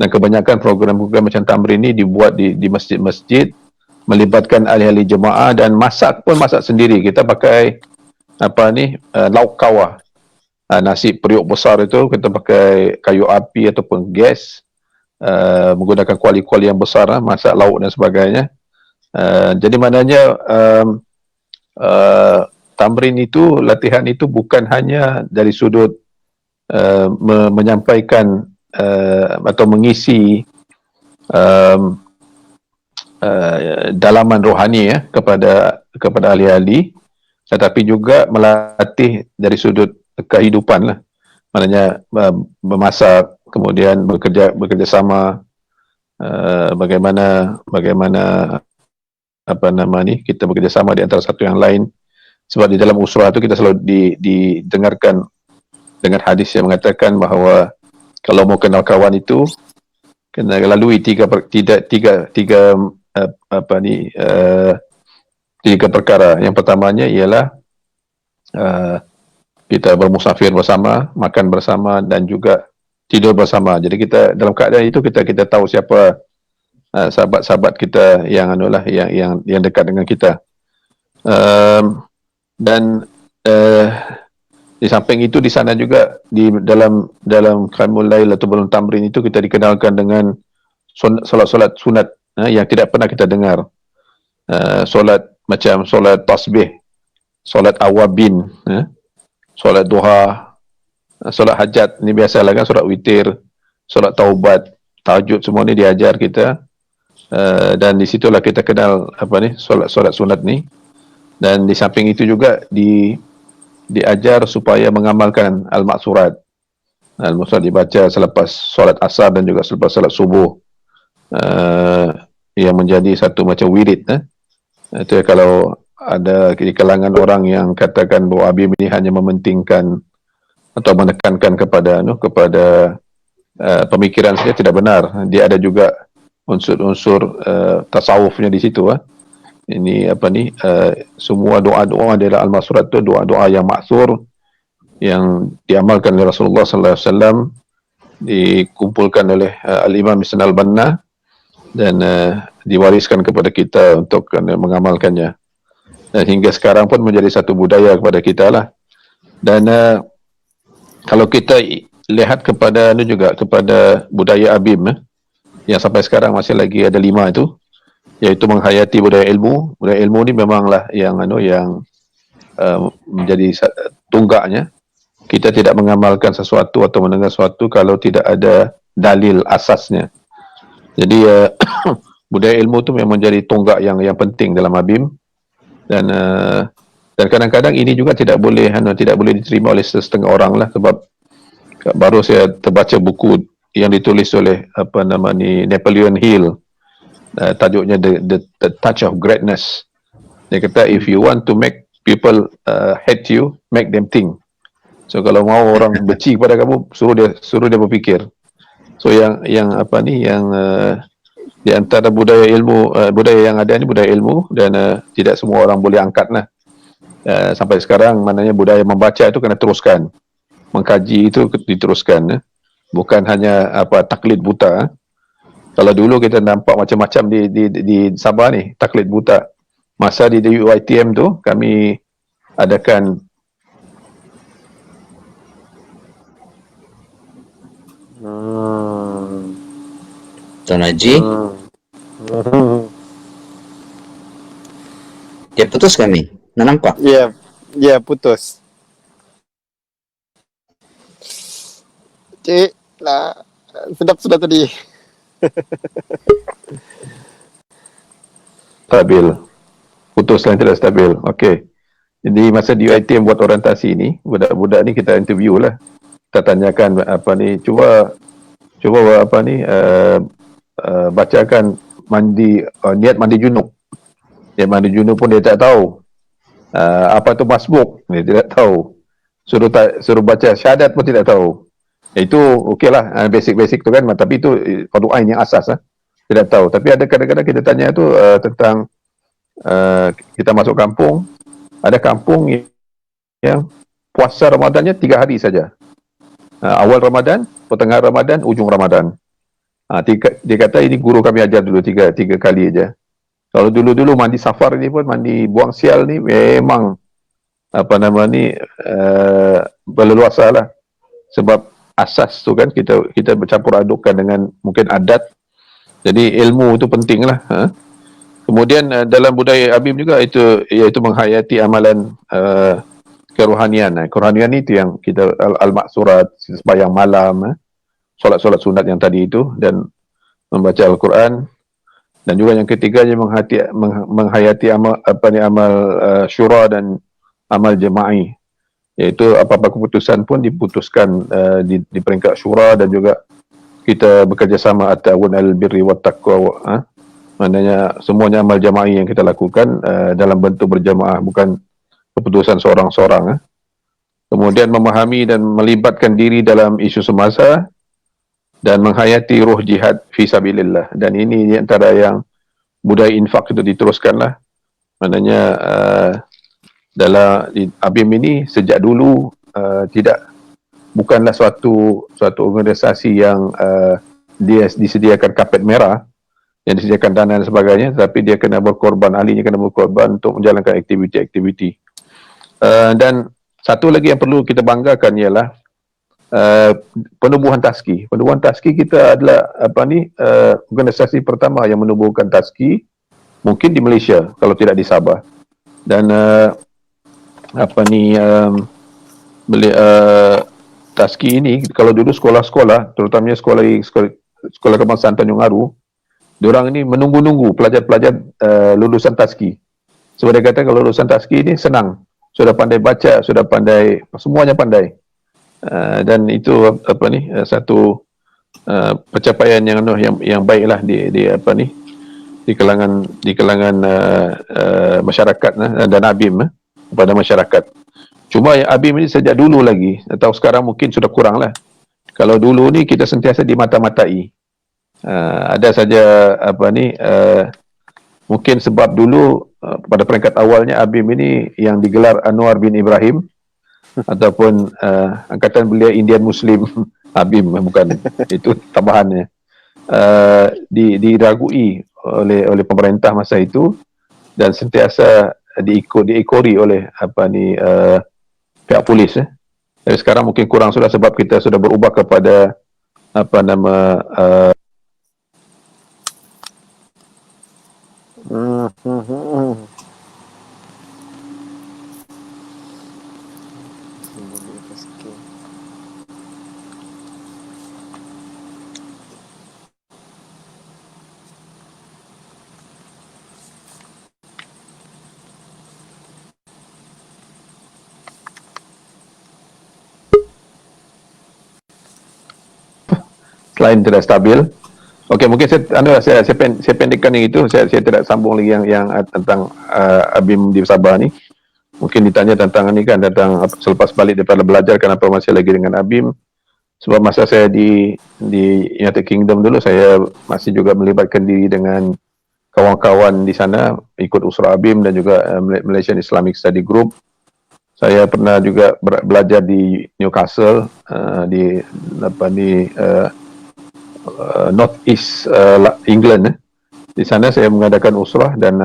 Dan kebanyakan program-program macam Tamrin ini dibuat di masjid-masjid, melibatkan ahli-ahli jemaah, dan masak sendiri. Kita pakai lauk kawah. Nasi periuk besar itu kita pakai kayu api ataupun gas, menggunakan kuali-kuali yang besar, masak lauk dan sebagainya. Jadi maknanya Tamrin itu, latihan itu bukan hanya dari sudut menyampaikan atau mengisi dalaman rohani ya kepada ahli-ahli, tetapi juga melatih dari sudut kehidupan lah. Maknanya memasak, kemudian bekerja sama, bagaimana kita bekerja sama di antara satu yang lain. Sebab di dalam usrah itu kita selalu didengarkan dengan hadis yang mengatakan bahawa kalau mau kenal kawan itu kena lalui tiga perkara. Yang pertamanya ialah kita bermusafir bersama, makan bersama dan juga tidur bersama. Jadi kita dalam keadaan itu kita tahu siapa sahabat-sahabat kita yang dekat dengan kita. Dan di samping itu, di sana juga di dalam Qiyamul Lail atau belum Tamrin itu kita dikenalkan dengan solat sunat yang tidak pernah kita dengar. Solat macam solat tasbih, solat awabin, solat duha, solat hajat, ni biasalah kan, solat witir, solat taubat, tahajud, semua ni diajar kita. Dan di situlah kita kenal solat sunat ni. Dan di samping itu juga diajar supaya mengamalkan al-maksurat. Al-maksurat dibaca selepas solat asar dan juga selepas solat subuh, yang menjadi satu macam wirid. Itu kalau ada di kalangan orang yang katakan bahawa Habib ini hanya mementingkan atau menekankan kepada pemikiran saja, tidak benar. Dia ada juga unsur-unsur tasawufnya di situ. Ini semua doa-doa adalah al-maksurat, itu doa-doa yang maksur yang diamalkan oleh Rasulullah sallallahu alaihi wasallam, dikumpulkan oleh al-Imam Ihsan al-Banna dan diwariskan kepada kita untuk mengamalkannya. Dan hingga sekarang pun menjadi satu budaya kepada kita lah. Dan kalau kita lihat kepada kepada budaya Abim yang sampai sekarang masih lagi ada 5 itu, iaitu menghayati budaya ilmu. Budaya ilmu ni memanglah yang menjadi tunggaknya. Kita tidak mengamalkan sesuatu atau mendengar sesuatu kalau tidak ada dalil asasnya. Jadi budaya ilmu itu memang menjadi tonggak yang penting dalam Abim. Dan kadang-kadang ini juga tidak boleh diterima oleh setengah orang lah, sebab baru saya terbaca buku yang ditulis oleh Napoleon Hill, tajuknya The Touch of Greatness. Dia kata, if you want to make people hate you, make them think. So kalau mau orang benci kepada kamu, suruh dia berfikir. So yang di antara budaya ilmu, budaya yang ada ni budaya ilmu, dan tidak semua orang boleh angkatlah. Sampai sekarang maknanya budaya membaca itu kena teruskan, mengkaji itu diteruskan, bukan hanya taklid buta. Kalau dulu kita nampak macam-macam di Sabah ni, taklid buta. Masa di UiTM tu kami adakan Tuan Haji, dia putus kami. Nak nampak? Ya, putus. Cik, lah, sedap sudah tadi. Stabil. Putus dan tidak stabil. Okey. Jadi masa di UiTM buat orientasi ni, budak-budak ni kita interview lah. Kita tanyakan cuba bacakan niat mandi junub. Niat mandi junub pun dia tak tahu. Apa tu masbuk? Dia tidak tahu. Suruh baca syahadat pun tidak tahu. Itu okeylah, basic-basic tu kan, tapi itu fardu ain yang asas tidak tahu. Tapi ada kadang-kadang kita tanya tu tentang kita masuk kampung, ada kampung yang puasa Ramadannya 3 hari saja. Awal Ramadan, pertengahan Ramadan, ujung Ramadan. Dia kata ini guru kami ajar dulu tiga kali aja. Kalau dulu mandi safar ni pun, mandi buang sial ni memang berleluasa lah. Sebab asas tu kan kita bercampur adukkan dengan mungkin adat. Jadi ilmu tu penting lah. Kemudian dalam budaya Abim juga iaitu menghayati amalan kerohanian. Kerohanian itu yang kita al-maksurat, sembahyang malam, solat-solat sunat yang tadi itu, dan membaca Al-Quran. Dan juga yang ketiganya menghayati amal syura dan amal jema'i, iaitu apa-apa keputusan pun diputuskan di peringkat syura, dan juga kita bekerjasama at-ta'awun al-birri wat taqwa. Maknanya semuanya amal jema'i yang kita lakukan dalam bentuk berjamaah, bukan keputusan seorang-seorang. Kemudian memahami dan melibatkan diri dalam isu semasa, dan menghayati ruh jihad fi sabilillah. Dan ini di antara yang budaya infak itu diteruskanlah. Maknanya dalam Abim ini sejak dulu bukanlah suatu organisasi yang dia disediakan kapet merah, yang disediakan dana dan sebagainya, tapi dia kena berkorban, ahlinya kena berkorban untuk menjalankan aktiviti-aktiviti. Dan satu lagi yang perlu kita banggakan ialah penubuhan Taski. Penubuhan Taski kita adalah organisasi pertama yang menubuhkan Taski, mungkin di Malaysia kalau tidak di Sabah. Dan Taski ini, kalau dulu sekolah-sekolah, terutamanya sekolah kebangsaan Tanjung Aru, diorang ini menunggu-nunggu pelajar-pelajar lulusan Taski. Sebab dia kata kalau lulusan Taski ini senang, sudah pandai baca, sudah pandai, semuanya pandai. Dan itu satu pencapaian yang baiklah di kalangan masyarakat dan ABIM kepada masyarakat. Cuma yang ABIM ini sejak dulu lagi, atau sekarang mungkin sudah kurang lah. Kalau dulu ni kita sentiasa dimata-matai. Ada saja mungkin sebab dulu pada peringkat awalnya ABIM ini yang digelar Anwar bin Ibrahim ataupun angkatan belia Indian Muslim ABIM, bukan itu tambahannya, diragui oleh pemerintah masa itu dan sentiasa diikori oleh pihak polis. Tapi sekarang mungkin kurang sudah sebab kita sudah berubah kepada selain tidak stabil. Okey, mungkin saya pendekkan yang itu. Saya tidak sambung lagi yang tentang ABIM di Sabah ni. Mungkin ditanya tentang ini kan, tentang selepas balik daripada belajar kenapa masih lagi dengan ABIM. Sebab masa saya di United Kingdom dulu, saya masih juga melibatkan diri dengan kawan-kawan di sana, ikut Usra ABIM dan juga Malaysian Islamic Study Group. Saya pernah juga belajar di Newcastle, di North East England. Di sana saya mengadakan usrah dan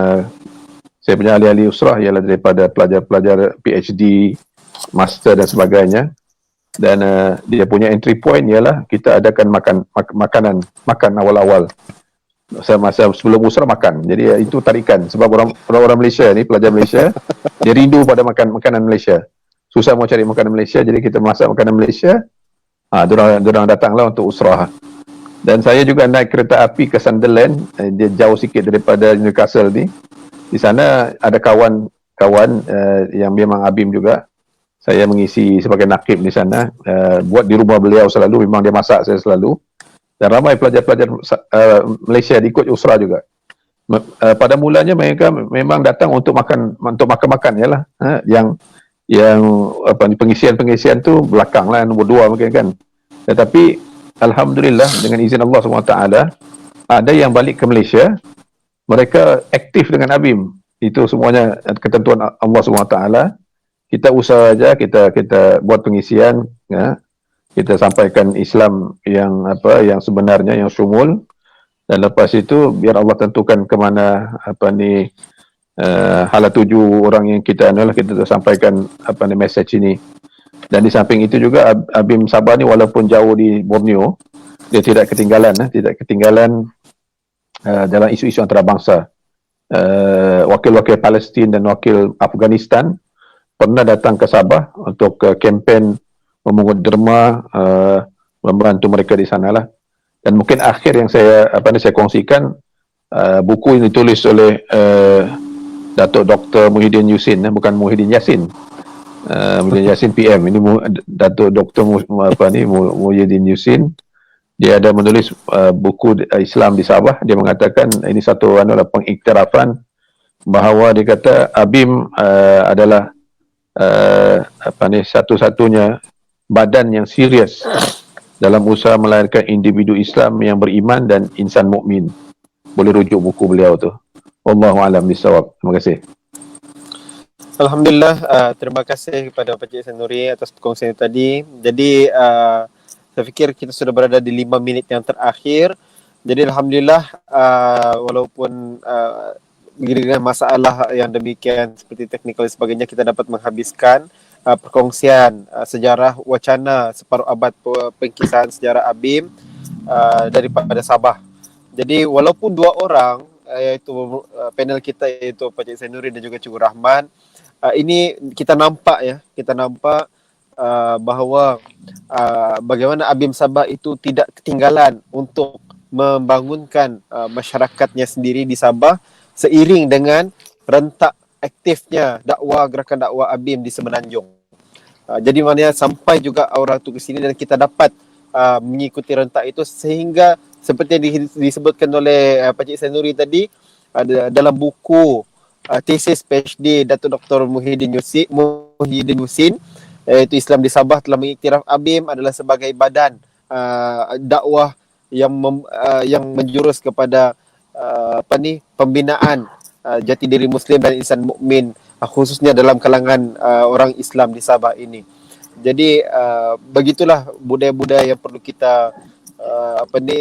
saya punya ahli-ahli usrah ialah daripada pelajar-pelajar PhD, master dan sebagainya. Dan dia punya entry point ialah kita adakan makan awal-awal. Masa sebelum usrah makan. Jadi itu tarikan sebab orang Malaysia ni, pelajar Malaysia, dia rindu pada makanan Malaysia. Susah mau cari makanan Malaysia, jadi kita masak makanan Malaysia. Diorang datanglah untuk usrah. Dan saya juga naik kereta api ke Sunderland, dia jauh sikit daripada Newcastle ni. Di sana ada kawan-kawan yang memang ABIM juga. Saya mengisi sebagai nakib di sana, buat di rumah beliau selalu, memang dia masak saya selalu. Dan ramai pelajar-pelajar Malaysia ikut usrah juga. Pada mulanya mereka memang datang untuk makan yalah. Yang pengisian tu belakang lah, nombor 2 mungkin kan. Tetapi alhamdulillah dengan izin Allah SWT, ada yang balik ke Malaysia, mereka aktif dengan ABIM. Itu semuanya ketentuan Allah SWT. Kita usaha saja, kita buat pengisian, kita sampaikan Islam yang sebenarnya, yang syumul, dan lepas itu biar Allah tentukan ke mana hala tuju orang yang kita sampaikan message ini. Dan di samping itu juga ABIM Sabah ni walaupun jauh di Borneo, dia tidak ketinggalan dalam isu-isu antarabangsa. Wakil-wakil Palestin dan wakil Afghanistan pernah datang ke Sabah untuk kempen memungut derma, membantu mereka di sanalah. Dan mungkin akhir yang saya kongsikan, buku ini ditulis oleh Datuk Dr. Muhyiddin Yassin, bukan Muhyiddin Yassin. Muhyiddin Yassin PM, ini Datuk Dr. Muhyiddin Yassin. Dia ada menulis buku Islam di Sabah. Dia mengatakan ini satu pengiktirafan bahawa dia kata ABIM adalah satu-satunya badan yang serius dalam usaha melahirkan individu Islam yang beriman dan insan mukmin. Boleh rujuk buku beliau tu. Wallahu a'lam bissawab. Terima kasih. Alhamdulillah, terima kasih kepada Pak Cik Sanuri atas perkongsian tadi. Jadi saya fikir kita sudah berada di 5 minit yang terakhir. Jadi alhamdulillah, walaupun dengan masalah yang demikian seperti teknikal dan sebagainya, kita dapat menghabiskan perkongsian sejarah wacana separuh abad pengkisahan sejarah ABIM daripada Sabah. Jadi walaupun 2 orang, iaitu panel kita, iaitu Pak Cik Sanuri dan juga Cikgu Rahman, ini kita nampak bahawa bagaimana ABIM Sabah itu tidak ketinggalan untuk membangunkan masyarakatnya sendiri di Sabah seiring dengan rentak aktifnya gerakan dakwah ABIM di Semenanjung. Jadi maknanya sampai juga orang tu ke sini dan kita dapat mengikuti rentak itu sehingga seperti yang disebutkan oleh Pakcik Sanuri tadi, dalam buku tesis PhD Datuk Dr. Muhyiddin Yussin, iaitu Islam di Sabah telah mengiktiraf ABIM adalah sebagai badan dakwah yang menjurus kepada pembinaan jati diri Muslim dan insan mukmin, khususnya dalam kalangan orang Islam di Sabah ini. Jadi begitulah budaya-budaya yang perlu kita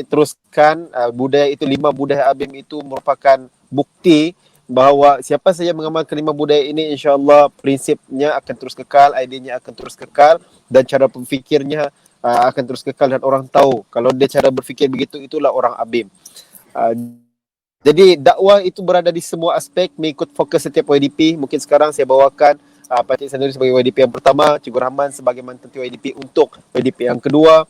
teruskan. Budaya itu, 5 budaya ABIM itu merupakan bukti bahawa siapa saja mengamalkan 5 budaya ini, insya-Allah prinsipnya akan terus kekal, idenya akan terus kekal, dan cara berfikirnya akan terus kekal, dan orang tahu kalau dia cara berfikir begitu, itulah orang ABIM. Jadi dakwah itu berada di semua aspek, mengikut fokus setiap YDP. Mungkin sekarang saya bawakan Pakcik Sanuri sebagai YDP yang pertama, Cikgu Rahman sebagai mantan YDP untuk YDP yang kedua.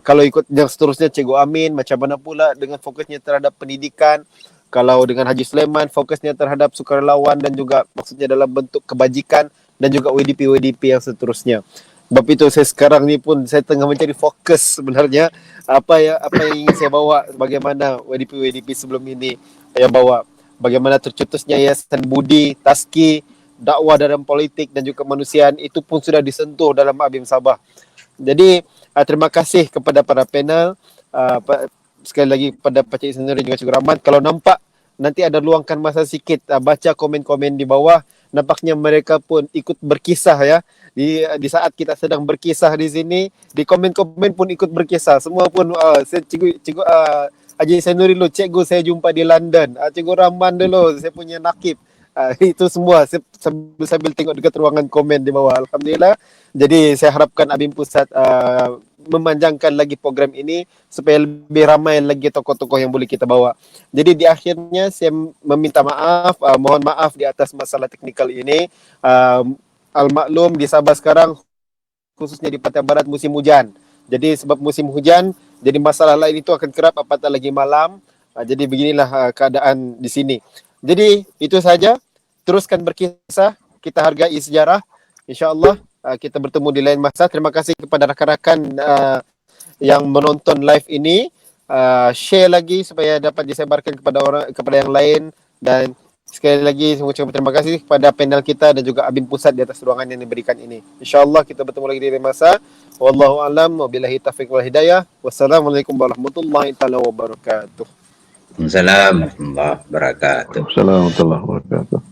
Kalau ikut yang seterusnya, Cikgu Amin macam mana pula dengan fokusnya terhadap pendidikan. Kalau dengan Haji Sulaiman, fokusnya terhadap sukarelawan dan juga maksudnya dalam bentuk kebajikan, dan juga YDP yang seterusnya. Sebab itu saya sekarang ni pun saya tengah mencari fokus sebenarnya apa yang ingin saya bawa, bagaimana YDP sebelum ini yang bawa, bagaimana tercetusnya Yayasan Budi, Taski, dakwah dalam politik dan juga kemanusiaan, itu pun sudah disentuh dalam ABIM Sabah. Jadi terima kasih kepada para panel, sekali lagi kepada Pakcik Sanuri dan juga Cikgu Rahmat. Kalau nampak nanti ada luangkan masa sikit, baca komen-komen di bawah. Nampaknya mereka pun ikut berkisah ya. Di saat kita sedang berkisah di sini, di komen-komen pun ikut berkisah. Semua pun Cikgu Haji Sanuri dulu, cikgu saya jumpa di London. Cikgu Rahman dulu, saya punya nakib. Itu semua saya sambil tengok dekat ruangan komen di bawah. Alhamdulillah. Jadi saya harapkan ABIM Pusat memanjangkan lagi program ini supaya lebih ramai lagi tokoh-tokoh yang boleh kita bawa. Jadi di akhirnya saya meminta maaf, mohon maaf di atas masalah teknikal ini. Al-maklum di Sabah sekarang, khususnya di Pantai Barat, musim hujan. Jadi sebab musim hujan, jadi masalah lain itu akan kerap apatah lagi malam. Jadi beginilah keadaan di sini. Jadi itu saja. Teruskan berkisah, kita hargai sejarah. InsyaAllah kita bertemu di lain masa. Terima kasih kepada rakan-rakan yang menonton live ini. Share lagi supaya dapat disebarkan kepada yang lain. Dan sekali lagi saya ucapkan terima kasih kepada panel kita dan juga ABIM Pusat di atas ruangan yang diberikan ini. InsyaAllah kita bertemu lagi di lain masa. Wallahu a'lam wa billahi taufiq wal hidayah. Wassalamualaikum warahmatullahi wabarakatuh. Assalamualaikum warahmatullahi wabarakatuh. Assalamualaikum warahmatullahi wabarakatuh.